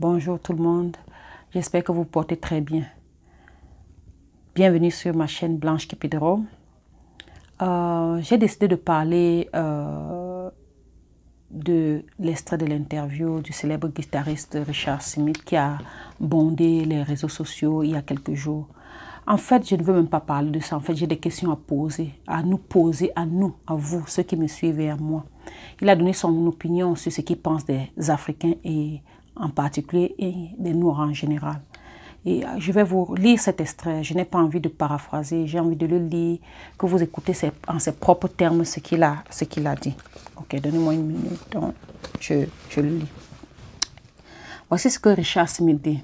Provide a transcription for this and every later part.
Bonjour tout le monde, j'espère que vous portez très bien. Bienvenue sur ma chaîne Blanche Kipidro. J'ai décidé de parler de l'extrait de l'interview du célèbre guitariste Richard Smith qui a bondé les réseaux sociaux il y a quelques jours. En fait, je ne veux même pas parler de ça. En fait, j'ai des questions à poser, à nous, à vous, ceux qui me suivent et à moi. Il a donné son opinion sur ce qu'il pense des Africains et en particulier et des Noirs en général. Et je vais vous lire cet extrait. Je n'ai pas envie de paraphraser, j'ai envie de le lire, que vous écoutez en ses propres termes ce qu'il a dit. Ok, donnez-moi une minute, donc je le lis. Voici ce que Richard Smith dit.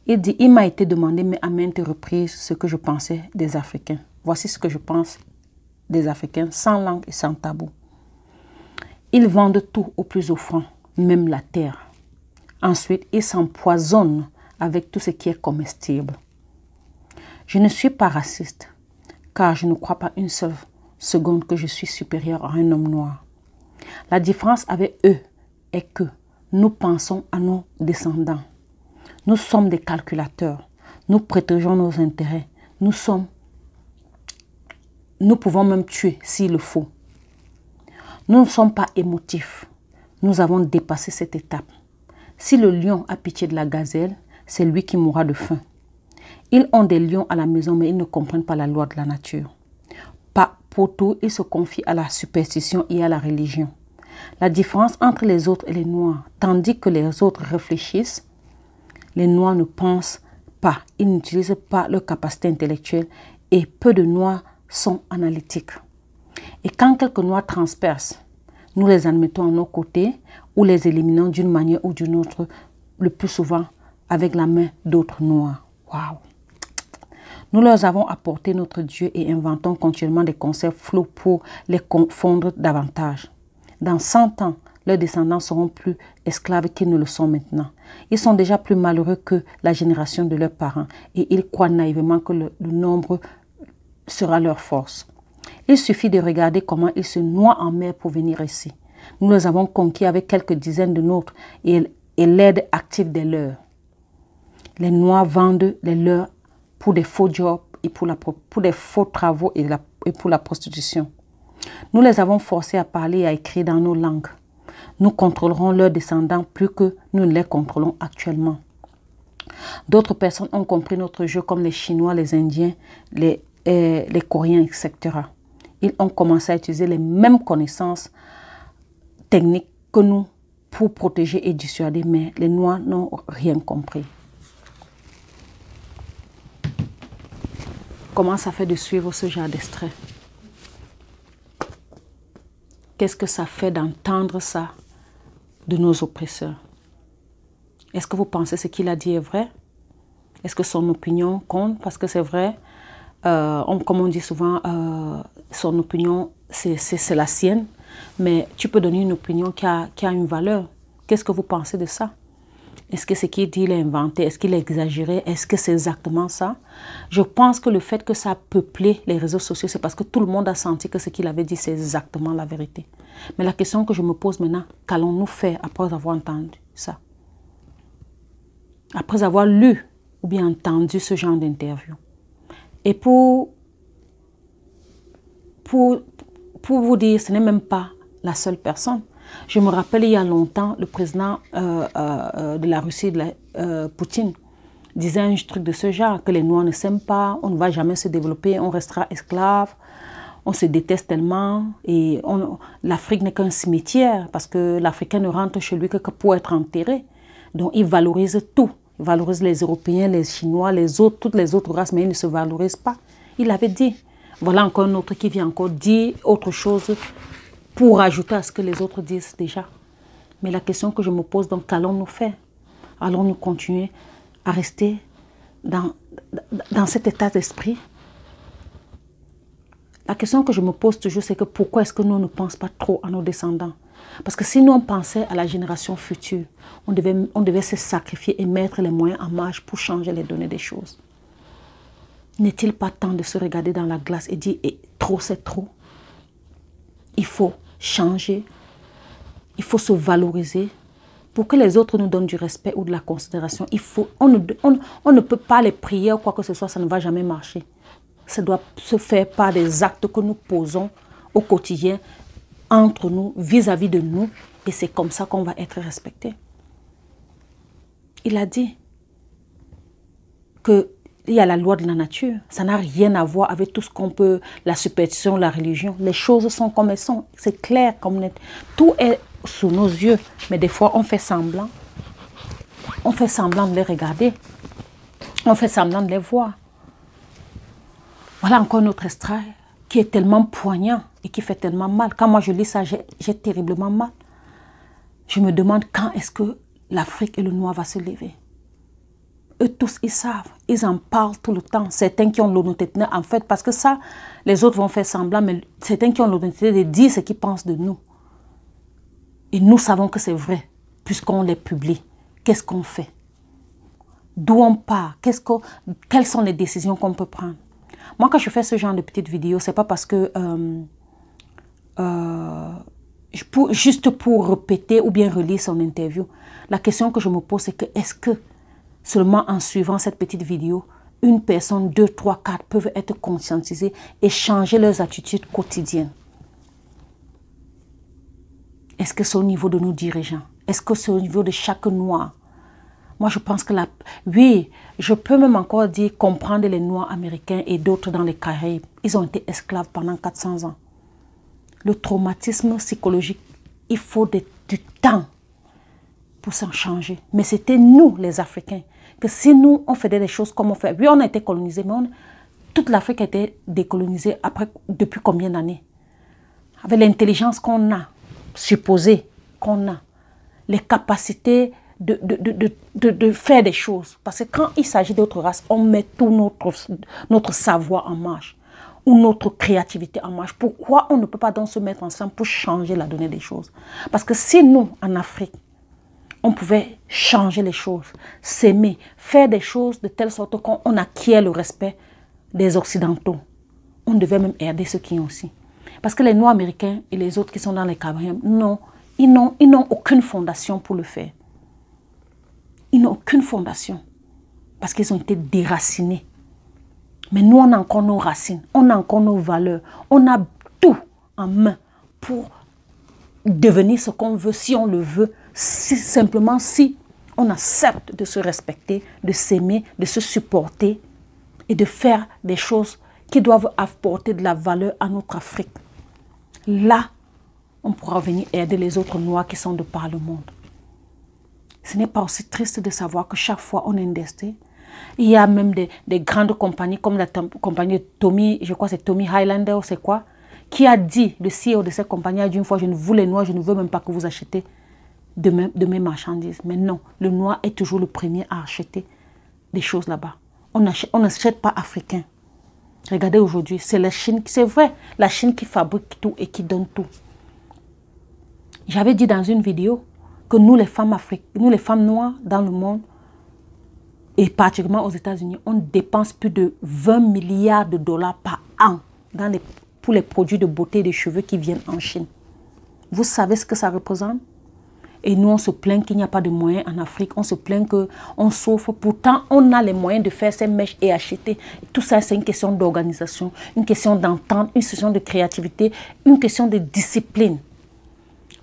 Il dit, il m'a été demandé mais à maintes reprises ce que je pensais des Africains. Voici ce que je pense des Africains, sans langue et sans tabou. Ils vendent tout au plus offrant, même la terre. Ensuite, ils s'empoisonnent avec tout ce qui est comestible. Je ne suis pas raciste, car je ne crois pas une seule seconde que je suis supérieur à un homme noir. La différence avec eux est que nous pensons à nos descendants. Nous sommes des calculateurs. Nous protégeons nos intérêts. Nous pouvons même tuer s'il le faut. Nous ne sommes pas émotifs. Nous avons dépassé cette étape. Si le lion a pitié de la gazelle, c'est lui qui mourra de faim. Ils ont des lions à la maison, mais ils ne comprennent pas la loi de la nature. Pas pour tout, ils se confient à la superstition et à la religion. La différence entre les autres et les noirs, tandis que les autres réfléchissent, les noirs ne pensent pas, ils n'utilisent pas leur capacité intellectuelle et peu de noirs sont analytiques. Et quand quelques noirs transpercent, nous les admettons à nos côtés ou les éliminons d'une manière ou d'une autre, le plus souvent avec la main d'autres noirs. Waouh! Nous leur avons apporté notre Dieu et inventons continuellement des concepts flous pour les confondre davantage. Dans 100 ans, leurs descendants seront plus esclaves qu'ils ne le sont maintenant. Ils sont déjà plus malheureux que la génération de leurs parents et ils croient naïvement que le nombre sera leur force. Il suffit de regarder comment ils se noient en mer pour venir ici. Nous les avons conquis avec quelques dizaines de nôtres et l'aide active des leurs. Les Noirs vendent les leurs pour des faux jobs et pour des faux travaux et pour la prostitution. Nous les avons forcés à parler et à écrire dans nos langues. Nous contrôlerons leurs descendants plus que nous ne les contrôlons actuellement. D'autres personnes ont compris notre jeu comme les Chinois, les Indiens, les Coréens, etc. Ils ont commencé à utiliser les mêmes connaissances techniques que nous pour protéger et dissuader, mais les Noirs n'ont rien compris. Comment ça fait de suivre ce genre d'extrait? Qu'est-ce que ça fait d'entendre ça de nos oppresseurs? Est-ce que vous pensez que ce qu'il a dit est vrai? Est-ce que son opinion compte? Parce que c'est vrai, comme on dit souvent, son opinion, c'est la sienne. Mais tu peux donner une opinion qui a une valeur. Qu'est-ce que vous pensez de ça? Est-ce que ce qu'il dit, il est inventé? Est-ce qu'il est exagéré? Est-ce que c'est exactement ça? Je pense que le fait que ça a peuplé les réseaux sociaux, c'est parce que tout le monde a senti que ce qu'il avait dit, c'est exactement la vérité. Mais la question que je me pose maintenant, qu'allons-nous faire après avoir entendu ça? Après avoir lu ou bien entendu ce genre d'interview. Et pour vous dire, ce n'est même pas la seule personne. Je me rappelle il y a longtemps, le président de la Russie, Poutine, disait un truc de ce genre, que les Noirs ne s'aiment pas, on ne va jamais se développer, on restera esclave, on se déteste tellement et l'Afrique n'est qu'un cimetière parce que l'Africain ne rentre chez lui que pour être enterré. Donc il valorise tout. Il valorise les Européens, les Chinois, toutes les autres races, mais il ne se valorise pas. Il avait dit. Voilà encore un autre qui vient encore dire autre chose pour ajouter à ce que les autres disent déjà. Mais la question que je me pose, donc, qu'allons-nous faire? Allons-nous continuer à rester dans cet état d'esprit? La question que je me pose toujours, c'est que pourquoi est-ce que nous ne pensons pas trop à nos descendants? Parce que si nous on pensait à la génération future, on devait se sacrifier et mettre les moyens en marche pour changer les données des choses. N'est-il pas temps de se regarder dans la glace et dire trop c'est trop? Il faut changer, il faut se valoriser, Pour que les autres nous donnent du respect ou de la considération, on ne peut pas les prier ou quoi que ce soit, ça ne va jamais marcher. Ça doit se faire par des actes que nous posons au quotidien, entre nous, vis-à-vis de nous, et c'est comme ça qu'on va être respecté. Il a dit qu'il y a la loi de la nature. Ça n'a rien à voir avec tout ce qu'on peut, la superstition, la religion. Les choses sont comme elles sont. C'est clair comme net. Tout est sous nos yeux. Mais des fois, on fait semblant. On fait semblant de les regarder. On fait semblant de les voir. Voilà encore notre extrait qui est tellement poignant et qui fait tellement mal. Quand moi je lis ça, j'ai terriblement mal. Je me demande quand est-ce que l'Afrique et le noir va se lever. Eux tous, ils savent, ils en parlent tout le temps. Certains qui ont l'honnêteté, en fait, parce que ça, les autres vont faire semblant, mais certains qui ont l'honnêteté de dire ce qu'ils pensent de nous. Et nous savons que c'est vrai, puisqu'on les publie. Qu'est-ce qu'on fait? D'où on part? Quelles sont les décisions qu'on peut prendre? Moi, quand je fais ce genre de petites vidéos, c'est pas parce que juste pour répéter ou bien relire son interview. La question que je me pose, c'est que est-ce que seulement en suivant cette petite vidéo, une personne, 2, 3, 4 peuvent être conscientisées et changer leurs attitudes quotidiennes? Est-ce que c'est au niveau de nos dirigeants? Est-ce que c'est au niveau de chaque noir? Moi, je pense que oui, je peux même encore dire comprendre les Noirs américains et d'autres dans les Caraïbes. Ils ont été esclaves pendant 400 ans. Le traumatisme psychologique, il faut du temps pour s'en changer. Mais c'était nous, les Africains, que si nous, on faisait des choses comme on fait. Oui, on a été colonisés, mais toute l'Afrique a été décolonisée depuis combien d'années? Avec l'intelligence qu'on a, supposée qu'on a, les capacités de faire des choses. Parce que quand il s'agit d'autres races, on met tout notre savoir en marche ou notre créativité en marche. Pourquoi on ne peut pas donc se mettre ensemble pour changer la donnée des choses? Parce que si nous, en Afrique, on pouvait changer les choses, s'aimer, faire des choses de telle sorte qu'on acquiert le respect des Occidentaux. On devait même aider ceux qui ont aussi. Parce que les Noirs américains et les autres qui sont dans les Caraïbes, non, ils n'ont aucune fondation pour le faire. Ils n'ont aucune fondation parce qu'ils ont été déracinés. Mais nous, on a encore nos racines, on a encore nos valeurs, on a tout en main pour devenir ce qu'on veut, si on le veut, simplement si on accepte de se respecter, de s'aimer, de se supporter et de faire des choses qui doivent apporter de la valeur à notre Afrique. Là, on pourra venir aider les autres Noirs qui sont de par le monde. Ce n'est pas aussi triste de savoir que chaque fois on est indexé. Il y a même des grandes compagnies comme la compagnie de Tommy, je crois que c'est Tommy Highlander ou c'est quoi, qui a dit, le CEO de cette compagnie a dit une fois, je ne vous les Noirs, je ne veux même pas que vous achetez de mes marchandises. Mais non, le Noir est toujours le premier à acheter des choses là-bas. On n'achète pas africain. Regardez aujourd'hui, c'est la Chine, c'est vrai, la Chine qui fabrique tout et qui donne tout. J'avais dit dans une vidéo que nous les femmes noires dans le monde, et particulièrement aux États-Unis, on dépense plus de 20 milliards de dollars par an pour les produits de beauté et de cheveux qui viennent en Chine. Vous savez ce que ça représente? Et nous, on se plaint qu'il n'y a pas de moyens en Afrique. On se plaint qu'on souffre. Pourtant, on a les moyens de faire ces mèches et acheter. Tout ça, c'est une question d'organisation, une question d'entente, une question de créativité, une question de discipline.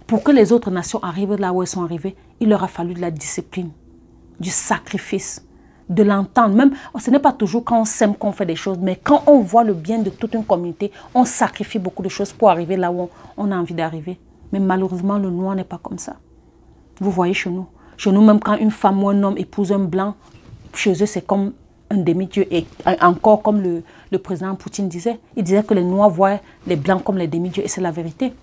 Pour que les autres nations arrivent là où elles sont arrivées, il leur a fallu de la discipline, du sacrifice, de l'entendre. Même, ce n'est pas toujours quand on s'aime qu'on fait des choses, mais quand on voit le bien de toute une communauté, on sacrifie beaucoup de choses pour arriver là où on a envie d'arriver. Mais malheureusement, le noir n'est pas comme ça. Vous voyez chez nous. Chez nous, même quand une femme ou un homme épouse un blanc, chez eux, c'est comme un demi-dieu. Et encore comme le président Poutine disait, il disait que les noirs voient les blancs comme les demi-dieux. Et c'est la vérité.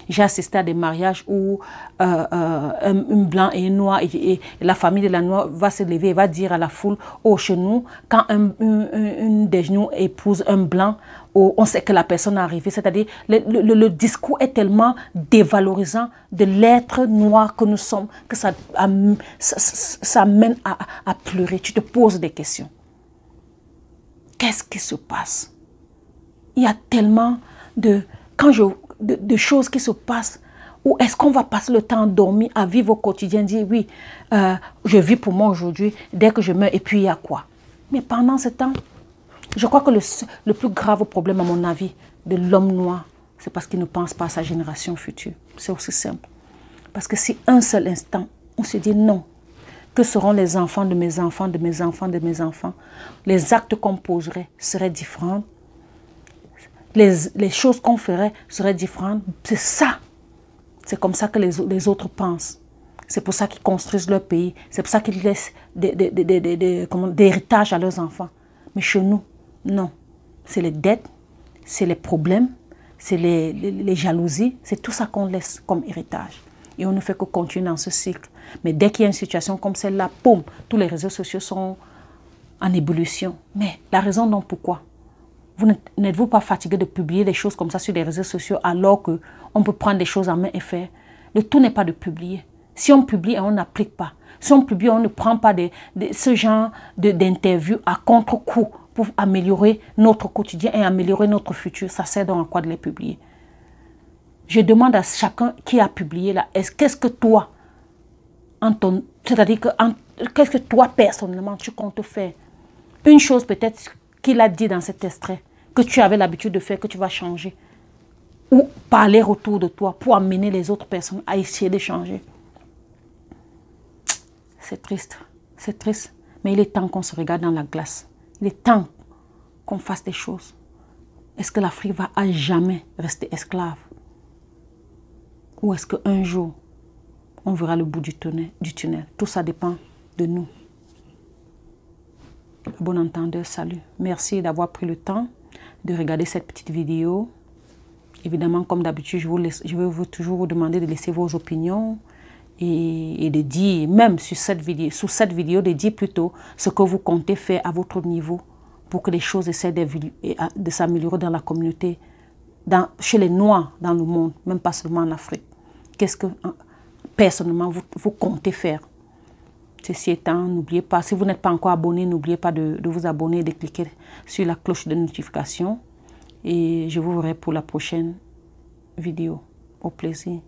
J'ai assisté à des mariages où un blanc et un noir, et la famille de la noire va se lever et va dire à la foule, oh, chez nous, quand une des nous épouse un blanc, oh, on sait que la personne est arrivée. C'est-à-dire, le discours est tellement dévalorisant de l'être noir que nous sommes, que ça mène à pleurer. Tu te poses des questions. Qu'est-ce qui se passe? Il y a tellement de choses qui se passent Ou est-ce qu'on va passer le temps endormi à vivre au quotidien, dire oui, je vis pour moi aujourd'hui, dès que je meurs, et puis il y a quoi? Mais pendant ce temps, je crois que le plus grave problème, à mon avis, de l'homme noir, c'est parce qu'il ne pense pas à sa génération future. C'est aussi simple. Parce que si un seul instant, on se dit non, que seront les enfants de mes enfants, de mes enfants, de mes enfants, les actes qu'on poserait seraient différents, les choses qu'on ferait seraient différentes. C'est ça. C'est comme ça que les autres pensent. C'est pour ça qu'ils construisent leur pays. C'est pour ça qu'ils laissent des héritages à leurs enfants. Mais chez nous, non. C'est les dettes, c'est les problèmes, c'est les jalousies. C'est tout ça qu'on laisse comme héritage. Et on ne fait que continuer dans ce cycle. Mais dès qu'il y a une situation comme celle-là, boum, tous les réseaux sociaux sont en ébullition. Mais la raison donc pourquoi? N'êtes-vous pas fatigué de publier des choses comme ça sur les réseaux sociaux alors qu'on peut prendre des choses en main et faire? Le tout n'est pas de publier. Si on publie et on n'applique pas, si on publie, on ne prend pas ce genre d'interviews à contre-coup pour améliorer notre quotidien et améliorer notre futur, ça sert donc à quoi de les publier? Je demande à chacun qui a publié là, qu'est-ce que toi, c'est-à-dire qu'est-ce que toi personnellement tu comptes faire? Une chose peut-être qu'il a dit dans cet extrait, que tu avais l'habitude de faire, que tu vas changer. Ou parler autour de toi pour amener les autres personnes à essayer de changer. C'est triste, mais il est temps qu'on se regarde dans la glace. Il est temps qu'on fasse des choses. Est-ce que l'Afrique va à jamais rester esclave? Ou est-ce qu'un jour, on verra le bout du tunnel? Tout ça dépend de nous. Bon entendeur, salut. Merci d'avoir pris le temps de regarder cette petite vidéo. Évidemment, comme d'habitude, je vais toujours vous demander de laisser vos opinions et de dire, même sur cette vidéo, de dire plutôt ce que vous comptez faire à votre niveau pour que les choses essaient de s'améliorer dans la communauté, chez les Noirs dans le monde, même pas seulement en Afrique. Qu'est-ce que, personnellement, vous comptez faire? Ceci étant, n'oubliez pas, si vous n'êtes pas encore abonné, n'oubliez pas de vous abonner et de cliquer sur la cloche de notification. Et je vous verrai pour la prochaine vidéo. Au plaisir.